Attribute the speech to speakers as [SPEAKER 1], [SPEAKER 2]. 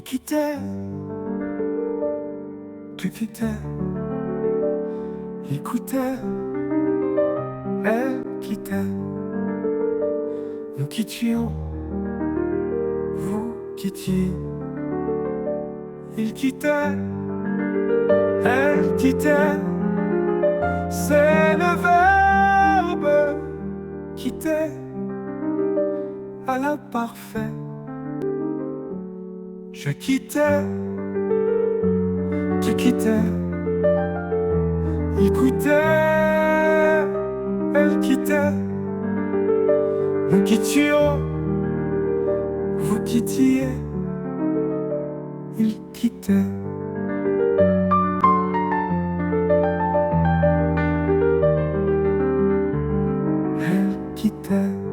[SPEAKER 1] quittais, tu quittais, écoutais, elle quittait, nous quittions, vous quittiez, il quittait, elle quittait, c'est le verbe quitter à l'imparfait. Je quittais, tu quittais, écoutais, elle quittait, nous quittions, vous quittiez, il quittait. Elle quittait.